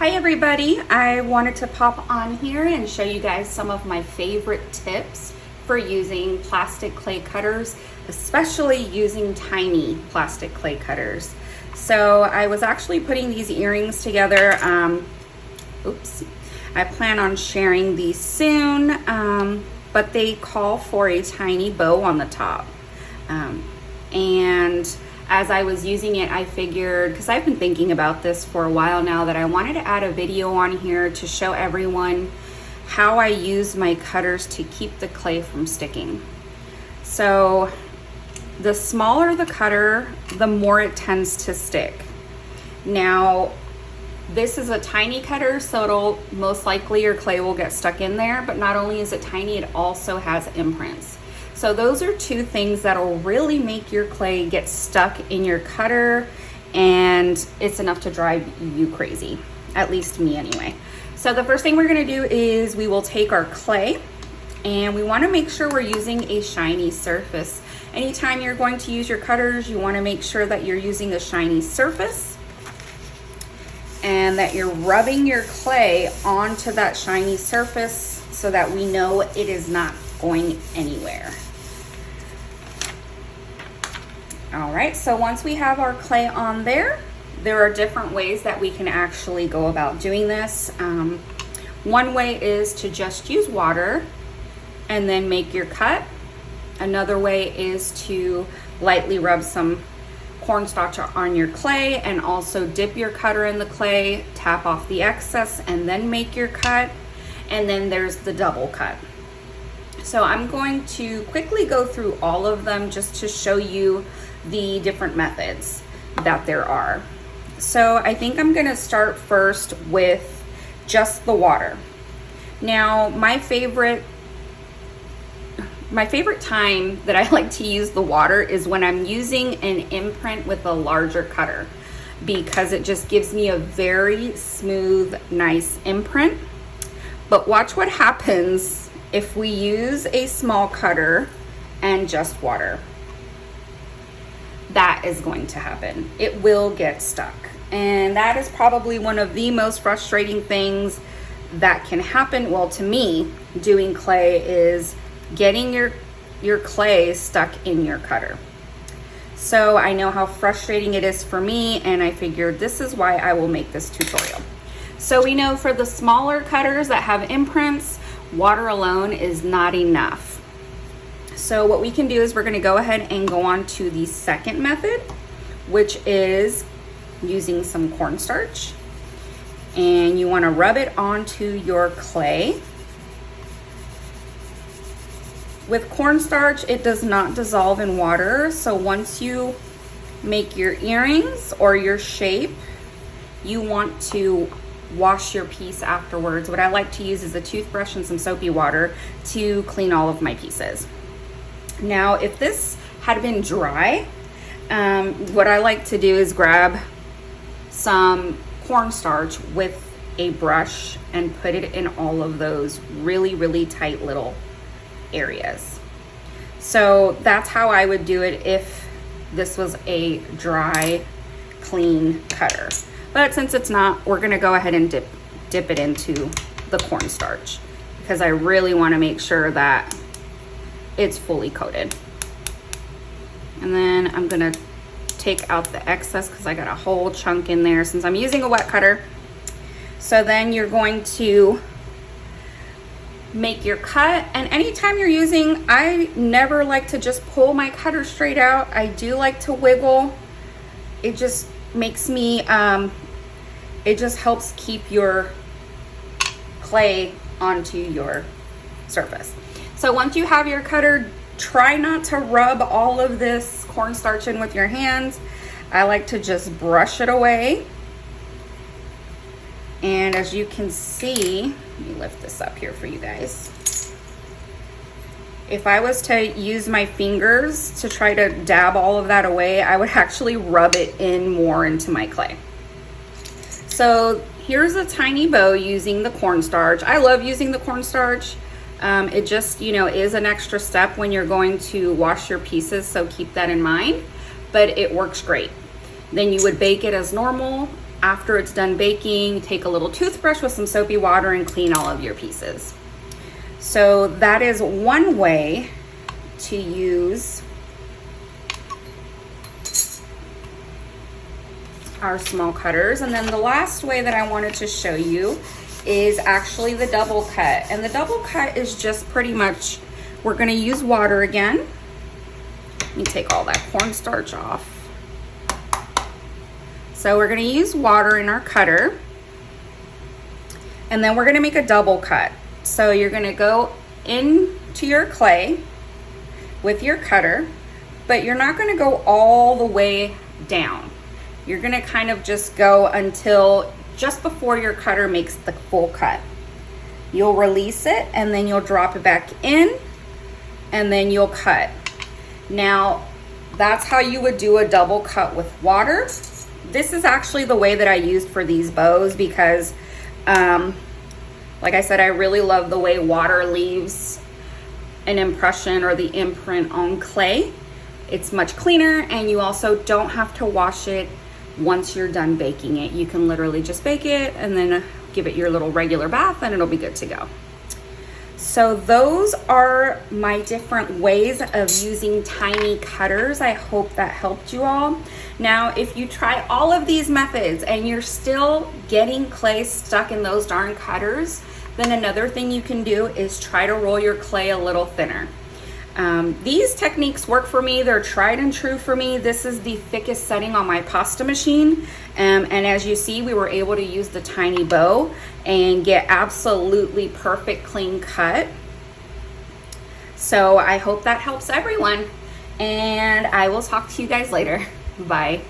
Hi everybody, I wanted to pop on here and show you guys some of my favorite tips for using plastic clay cutters, especially using tiny plastic clay cutters. So I was actually putting these earrings together. I plan on sharing these soon, but they call for a tiny bow on the top. And as I was using it, I figured, because I've been thinking about this for a while now, that I wanted to add a video on here to show everyone how I use my cutters to keep the clay from sticking. So the smaller the cutter, the more it tends to stick. Now, this is a tiny cutter, so it'll most likely your clay will get stuck in there, but not only is it tiny, it also has imprints. So those are two things that'll really make your clay get stuck in your cutter, and it's enough to drive you crazy, at least me anyway. So the first thing we're gonna do is we will take our clay, and we wanna make sure we're using a shiny surface. Anytime you're going to use your cutters, you wanna make sure that you're using a shiny surface and that you're rubbing your clay onto that shiny surface so that we know it is not going anywhere. All right, so once we have our clay on there, there are different ways that we can actually go about doing this. One way is to just use water and then make your cut. Another way is to lightly rub some cornstarch on your clay and also dip your cutter in the clay, tap off the excess, and then make your cut. And then there's the double cut. So I'm going to quickly go through all of them just to show you the different methods that there are. So I think I'm gonna start first with just the water. Now, my favorite time that I like to use the water is when I'm using an imprint with a larger cutter, because it just gives me a very smooth, nice imprint. But watch what happens if we use a small cutter and just water. That is going to happen. It will get stuck. And that is probably one of the most frustrating things that can happen. Well, to me, doing clay is getting your clay stuck in your cutter. So I know how frustrating it is for me, and I figured this is why I will make this tutorial. So we know for the smaller cutters that have imprints, water alone is not enough. So what we can do is we're gonna go ahead and go on to the second method, which is using some cornstarch. And you wanna rub it onto your clay. With cornstarch, it does not dissolve in water. So once you make your earrings or your shape, you want to wash your piece afterwards. What I like to use is a toothbrush and some soapy water to clean all of my pieces. Now, if this had been dry, what I like to do is grab some cornstarch with a brush and put it in all of those really, really tight little areas. So that's how I would do it if this was a dry, clean cutter. But since it's not, we're gonna go ahead and dip it into the cornstarch, because I really wanna make sure that it's fully coated. And then I'm gonna take out the excess because I got a whole chunk in there since I'm using a wet cutter. So then you're going to make your cut, and anytime you're using, I never like to just pull my cutter straight out. I do like to wiggle. It just makes me, it just helps keep your clay onto your surface. So once you have your cutter, try not to rub all of this cornstarch in with your hands. I like to just brush it away. And as you can see, let me lift this up here for you guys. If I was to use my fingers to try to dab all of that away, I would actually rub it in more into my clay. So here's a tiny bow using the cornstarch. I love using the cornstarch. It just, is an extra step when you're going to wash your pieces, so keep that in mind, but it works great. Then you would bake it as normal. after it's done baking, take a little toothbrush with some soapy water and clean all of your pieces. So that is one way to use our small cutters. And then the last way that I wanted to show you is actually the double cut. And the double cut is just pretty much, we're gonna use water again. Let me take all that cornstarch off. So we're gonna use water in our cutter, and then we're gonna make a double cut. So you're gonna go into your clay with your cutter, but you're not gonna go all the way down. You're gonna kind of just go until just before your cutter makes the full cut. You'll release it and then you'll drop it back in and then you'll cut. Now, that's how you would do a double cut with water. This is actually the way that I used for these bows because, like I said, I really love the way water leaves an impression or the imprint on clay. It's much cleaner, and you also don't have to wash it once you're done baking it. You can literally just bake it and then give it your little regular bath and it'll be good to go. So those are my different ways of using tiny cutters. I hope that helped you all. Now, if you try all of these methods and you're still getting clay stuck in those darn cutters, then another thing you can do is try to roll your clay a little thinner. These techniques work for me. They're tried and true for me. This is the thickest setting on my pasta machine. And as you see, we were able to use the tiny bow and get absolutely perfect clean cut. So I hope that helps everyone. And I will talk to you guys later. Bye.